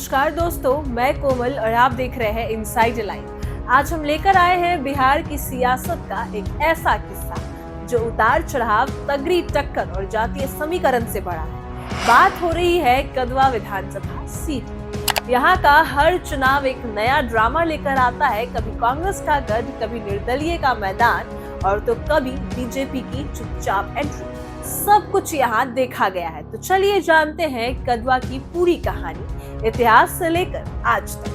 नमस्कार दोस्तों, मैं कोमल और आप देख रहे हैं इनसाइड लाइन। आज हम लेकर आए हैं बिहार की सियासत का एक ऐसा किस्सा जो उतार चढ़ाव, तगड़ी टक्कर और जातीय समीकरण से भरा है। बात हो रही है कदवा विधानसभा सीट। यहाँ का हर चुनाव एक नया ड्रामा लेकर आता है। कभी कांग्रेस का गढ़, कभी निर्दलीय का मैदान और तो कभी बीजेपी की चुपचाप एंट्री। सब कुछ यहाँ देखा गया है। तो चलिए जानते हैं कदवा की पूरी कहानी, इतिहास से लेकर आज तक।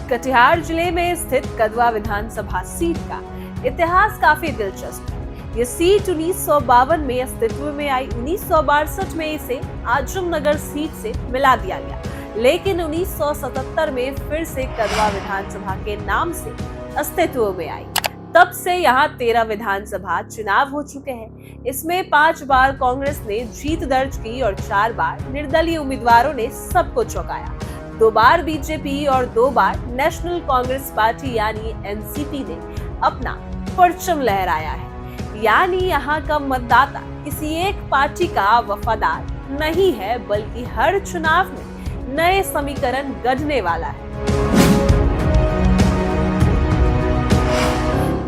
कटिहार जिले में स्थित कदवा विधानसभा सीट का इतिहास काफी दिलचस्प है। ये सीट 1952 में अस्तित्व में आई। 1962 में इसे आजमनगर सीट से मिला दिया गया, लेकिन 1977 में फिर से कदवा विधानसभा के नाम से अस्तित्व में आई। तब से यहाँ 13 विधानसभा चुनाव हो चुके हैं। इसमें 5 बार कांग्रेस ने जीत दर्ज की और 4 बार निर्दलीय उम्मीदवारों ने सबको चौंकाया। 2 बार बीजेपी और 2 बार नेशनल कांग्रेस पार्टी यानी एनसीपी ने अपना परचम लहराया है। यानी यहाँ का मतदाता किसी एक पार्टी का वफादार नहीं है, बल्कि हर चुनाव में नए समीकरण गढ़ने वाला है।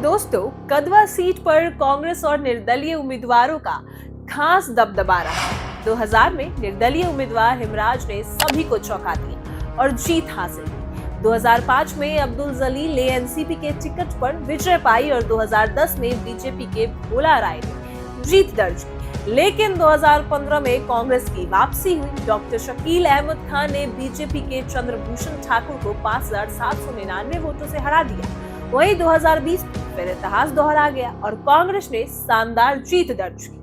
दोस्तों, कदवा सीट पर कांग्रेस और निर्दलीय उम्मीदवारों का खास दबदबा रहा। 2000 में निर्दलीय उम्मीदवार हिमराज ने सभी को चौंका दिया और जीत हासिल की। 2005 में अब्दुल जलील ने एनसीपी के टिकट पर विजय पाई और 2010 में बीजेपी के भोला राय ने जीत दर्ज की। लेकिन 2015 में कांग्रेस की वापसी हुई। डॉक्टर शकील अहमद खान ने बीजेपी के चंद्रभूषण ठाकुर को 5799 वोटों से हरा दिया। वहीं 2020 फिर इतिहास दोहरा गया और कांग्रेस ने शानदार जीत दर्ज की।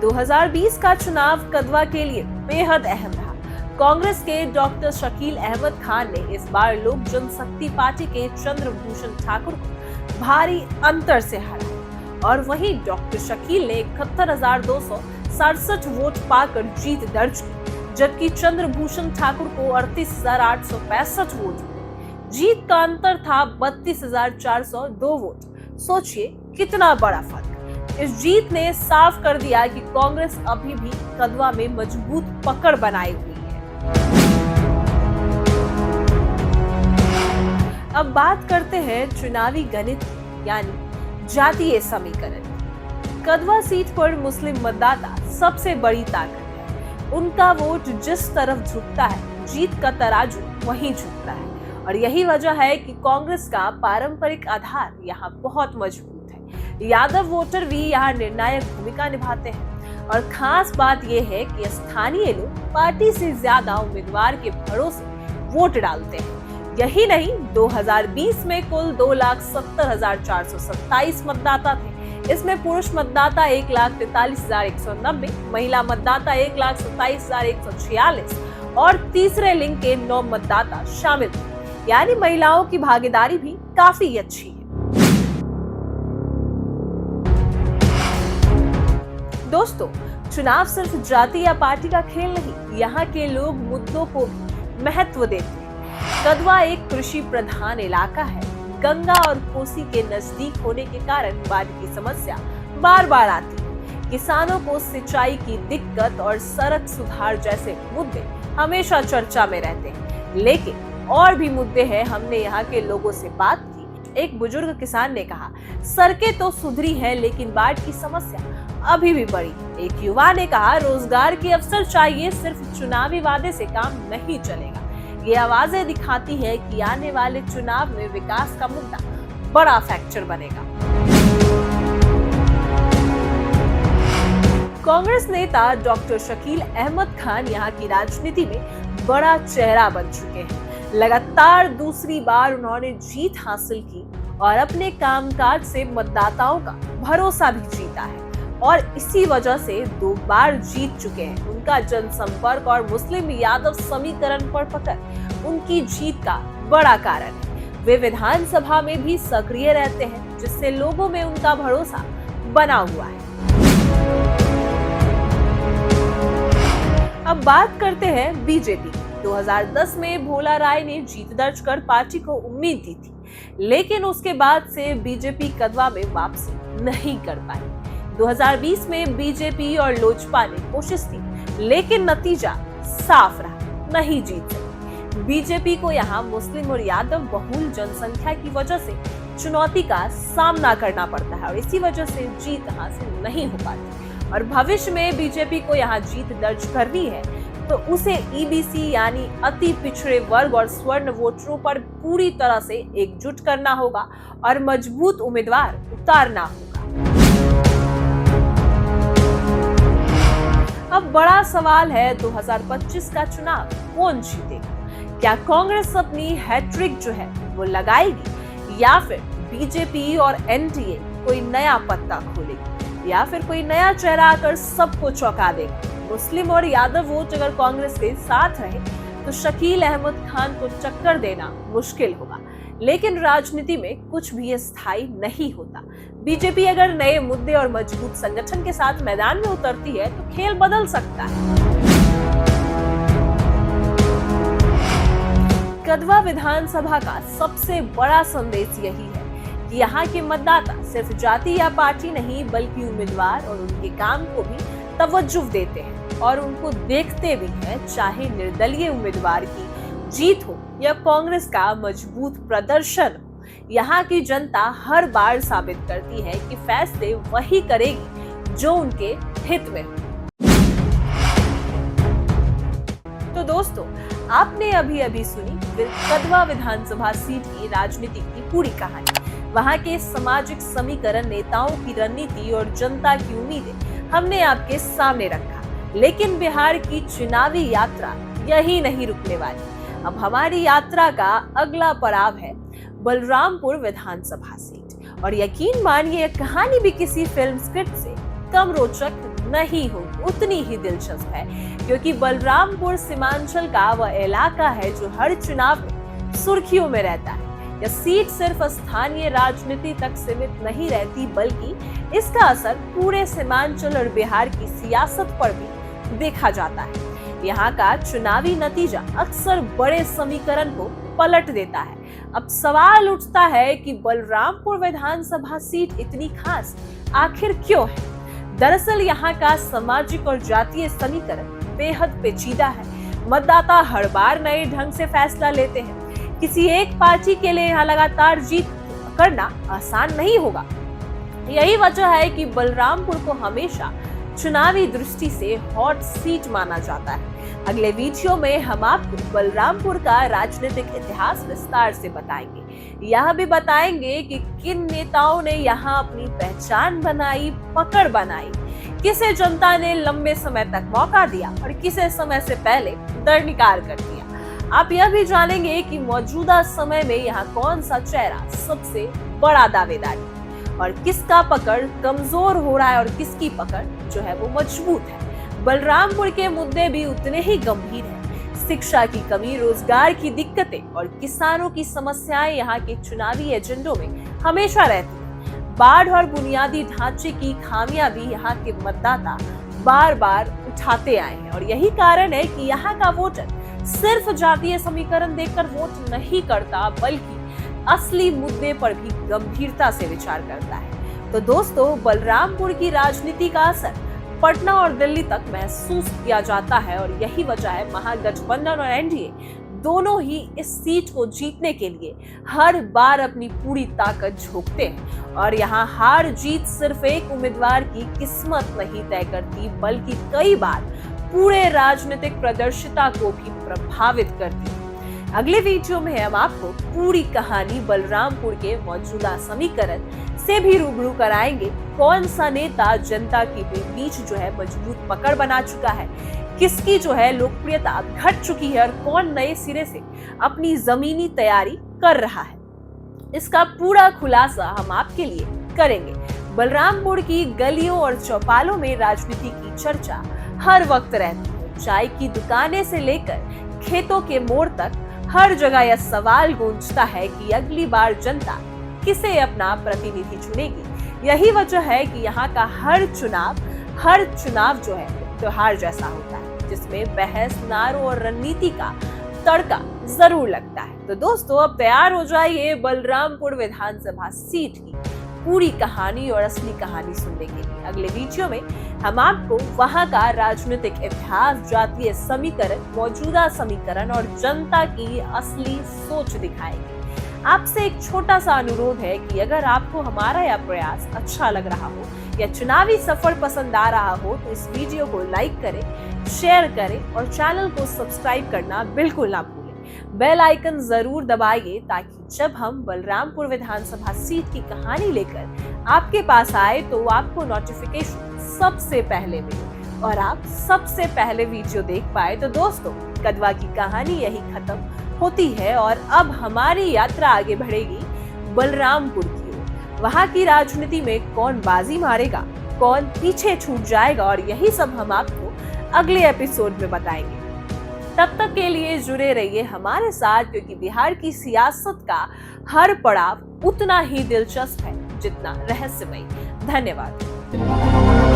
2020 का चुनाव कदवा के लिए बेहद अहम रहा। कांग्रेस के डॉक्टर शकील अहमद खान ने इस बार लोक जनशक्ति पार्टी के चंद्रभूषण ठाकुर को भारी अंतर से हराया और वहीं डॉक्टर शकील ने 71,267 वोट पाकर जीत दर्ज की, जबकि चंद्रभूषण ठाकुर को 38,865 वोट मिले। जीत का अंतर था 32,402 वोट। सोचिए कितना बड़ा फर्क। इस जीत ने साफ कर दिया कि कांग्रेस अभी भी कदवा में मजबूत पकड़ बनाए हुई है। अब बात करते हैं चुनावी गणित यानी जातीय समीकरण। कदवा सीट पर मुस्लिम मतदाता सबसे बड़ी ताकत है। उनका वोट जिस तरफ झुकता है, जीत का तराजू वहीं झुकता है और यही वजह है कि कांग्रेस का पारंपरिक आधार यहाँ बहुत मजबूत है। यादव वोटर भी यहाँ निर्णायक भूमिका निभाते हैं और खास बात यह है कि स्थानीय लोग पार्टी से ज्यादा उम्मीदवार के भरोसे वोट डालते हैं। यही नहीं, 2020 में कुल 2,70,427 मतदाता थे। इसमें पुरुष मतदाता 1,43,190, महिला मतदाता 1,27,146 और तीसरे लिंग के 9 मतदाता शामिल थे। यानी महिलाओं की भागीदारी भी काफी अच्छी है। दोस्तों, चुनाव सिर्फ जाति या पार्टी का खेल नहीं, यहाँ के लोग मुद्दों को भी महत्व देते हैं। कदवा एक कृषि प्रधान इलाका है। गंगा और कोसी के नजदीक होने के कारण बाढ़ की समस्या बार बार आती है। किसानों को सिंचाई की दिक्कत और सड़क सुधार जैसे मुद्दे हमेशा चर्चा में रहते हैं, लेकिन और भी मुद्दे हैं। हमने यहाँ के लोगों से बात की। एक बुजुर्ग किसान ने कहा, सड़कें तो सुधरी हैं, लेकिन बाढ़ की समस्या अभी भी बड़ी है। एक युवा ने कहा, रोजगार के अवसर चाहिए, सिर्फ चुनावी वादे से काम नहीं चलेगा। ये आवाजें दिखाती है कि आने वाले चुनाव में विकास का मुद्दा बड़ा फैक्टर बनेगा। कांग्रेस नेता डॉक्टर शकील अहमद खान यहाँ की राजनीति में बड़ा चेहरा बन चुके हैं। लगातार दूसरी बार उन्होंने जीत हासिल की और अपने कामकाज से मतदाताओं का भरोसा भी जीता है और इसी वजह से 2 बार जीत चुके हैं। उनका जनसंपर्क और मुस्लिम यादव समीकरण पर पकड़ उनकी जीत का बड़ा कारण है। वे विधानसभा में भी सक्रिय रहते हैं, जिससे लोगों में उनका भरोसा बना हुआ है। अब बात करते हैं बीजेपी। 2010 में भोला राय ने जीत दर्ज कर पार्टी को उम्मीद दी थी, लेकिन उसके बाद से बीजेपी कदवा में वापसी नहीं कर पाई। 2020 में बीजेपी और लोजपा ने कोशिश की, लेकिन नतीजा साफ रहा, नहीं जीत सकी। बीजेपी को यहाँ मुस्लिम और यादव बहुल जनसंख्या की वजह से चुनौती का सामना करना पड़ता है और इसी वजह से जीत हासिल नहीं हो पाती। और भविष्य में बीजेपी को यहाँ जीत दर्ज करनी है तो उसे ईबीसी यानी अति पिछड़े वर्ग और स्वर्ण वोटरों पर पूरी तरह से एकजुट करना होगा और मजबूत उम्मीदवार उतारना होगा। अब बड़ा सवाल है 2025 का चुनाव कौन जीतेगा? क्या कांग्रेस अपनी हैट्रिक जो है वो लगाएगी या फिर बीजेपी और एनडीए कोई नया पत्ता खोलेगी या फिर कोई नया चेहरा आकर सबको चौंका देगा? मुस्लिम और यादव वोट अगर कांग्रेस के साथ रहे तो शकील अहमद खान को टक्कर देना मुश्किल होगा, लेकिन राजनीति में कुछ भी स्थायी नहीं होता। बीजेपी अगर नए मुद्दे और मजबूत संगठन के साथ मैदान में उतरती है तो खेल बदल सकता है। कदवा विधानसभा का सबसे बड़ा संदेश यही है कि यहाँ के मतदाता सिर्फ जाति या पार्टी नहीं बल्कि उम्मीदवार और उनके काम को भी तवज्जो देते हैं और उनको देखते भी हैं, चाहे निर्दलीय उम्मीदवार की जीत हो या कांग्रेस का मजबूत प्रदर्शन हो। यहाँ की जनता हर बार साबित करती है कि फैसले वही करेगी जो उनके हित में हो। तो दोस्तों, आपने अभी सुनी कदवा विधानसभा सीट की राजनीति की पूरी कहानी। वहाँ के सामाजिक समीकरण, नेताओं की रणनीति और जनता की उम्मीदें हमने आपके सामने रखा, लेकिन बिहार की चुनावी यात्रा यही नहीं रुकने वाली। अब हमारी यात्रा का अगला पड़ाव है बलरामपुर विधानसभा सीट और यकीन मानिए कहानी भी किसी फिल्म स्क्रिप्ट से कम रोचक नहीं हो, उतनी ही दिलचस्प है, क्योंकि बलरामपुर सीमांचल का वह इलाका है जो हर चुनाव में सुर्खियों में रहता है। यह सीट सिर्फ स्थानीय राजनीति तक सीमित नहीं रहती बल्कि इसका असर पूरे सीमांचल और बिहार की सियासत पर भी देखा जाता है। यहाँ का चुनावी नतीजा अक्सर बड़े समीकरण को पलट देता है। अब सवाल उठता है कि बलरामपुर विधानसभा सीट इतनी खास आखिर क्यों है? दरअसल यहाँ का सामाजिक और जातीय समीकरण बेहद पेचीदा है। मतदाता हर बार नए ढंग से फैसला लेते हैं। किसी एक पार्टी के लिए यहाँ लगातार जीत करना आसान नहीं होगा। यही वजह है कि बलरामपुर को हमेशा चुनावी दृष्टि से हॉट सीट माना जाता है। अगले वीडियो में हम आपको बलरामपुर का राजनीतिक इतिहास विस्तार से बताएंगे। यह भी बताएंगे कि किन नेताओं ने यहाँ अपनी पहचान बनाई, पकड़ बनाई, किसे जनता ने लंबे समय तक मौका दिया और किसे समय से पहले दरनिकार कर दिया। आप यह भी जानेंगे कि मौजूदा समय में यहाँ कौन सा चेहरा सबसे बड़ा दावेदार है और किसका पकड़ कमजोर हो रहा है और किसकी पकड़ जो है वो मजबूत है। बलरामपुर के मुद्दे भी उतने ही गंभीर हैं। शिक्षा की कमी, रोजगार की दिक्कतें और किसानों की समस्याएं यहाँ के चुनावी एजेंडों में हमेशा रहती हैं। बाढ़ और बुनियादी ढांचे की खामियां भी यहाँ के मतदाता बार बार उठाते आए हैं और यही कारण है कि यहाँ का वोटर सिर्फ जातीय समीकरण देखकर वोट नहीं करता बल्कि असली मुद्दे पर भी गंभीरता से विचार करता है। तो दोस्तों, बलरामपुर की राजनीति का असर पटना और दिल्ली तक महसूस किया जाता है और यही वजह है महागठबंधन और एनडीए दोनों ही इस सीट को जीतने के लिए हर बार अपनी पूरी ताकत झोंकते हैं। और यहाँ हार जीत सिर्फ एक उम्मीदवार की किस्मत नहीं तय करती बल्कि कई बार पूरे राजनीतिक प्रदर्शिता को भी प्रभावित करती है। अगले वीडियो में हम आपको पूरी कहानी बलरामपुर के मौजूदा समीकरण से भी रूबरू कराएंगे। कौन सा नेता जनता के बीच जो है मजबूत पकड़ बना चुका है, किसकी जो है लोकप्रियता घट चुकी है और कौन नए सिरे से अपनी जमीनी तैयारी कर रहा है। इसका पूरा खुलासा हम आपके लिए करेंगे। बलरामपुर की गलियों और चौपालों में राजनीति की चर्चा हर वक्त रहती है। चाय की दुकानें से लेकर खेतों के मोड़ तक हर जगह यह सवाल गूंजता है कि अगली बार जनता किसे अपना प्रतिनिधि चुनेगी। यही वजह है कि यहाँ का हर चुनाव जो है त्योहार जैसा होता है, जिसमें बहस, नारों और रणनीति का तड़का जरूर लगता है। तो दोस्तों, अब तैयार हो जाइए बलरामपुर विधानसभा सीट की पूरी कहानी और असली कहानी सुनने के लिए। अगले वीडियो में हम आपको वहां का राजनीतिक इतिहास, जातीय समीकरण, मौजूदा समीकरण और जनता की असली सोच दिखाएंगे। आपसे एक छोटा सा अनुरोध है कि अगर आपको हमारा यह प्रयास अच्छा लग रहा हो या चुनावी सफर पसंद आ रहा हो तो इस वीडियो को लाइक करें, शेयर करें और चैनल को सब्सक्राइब करना बिल्कुल ना भूलें। बेल आइकन जरूर दबाइए ताकि जब हम बलरामपुर विधानसभा सीट की कहानी लेकर आपके पास आए तो आपको नोटिफिकेशन सबसे पहले मिले और आप सबसे पहले वीडियो देख पाए। तो दोस्तों, कदवा की कहानी यही खत्म होती है और अब हमारी यात्रा आगे बढ़ेगी बलरामपुर की ओर। वहां की राजनीति में कौन बाजी मारेगा, कौन पीछे छूट जाएगा, और यही सब हम आपको अगले एपिसोड में बताएंगे। तब तक के लिए जुड़े रहिए हमारे साथ, क्योंकि बिहार की सियासत का हर पड़ाव उतना ही दिलचस्प है जितना रहस्यमयी। धन्यवाद।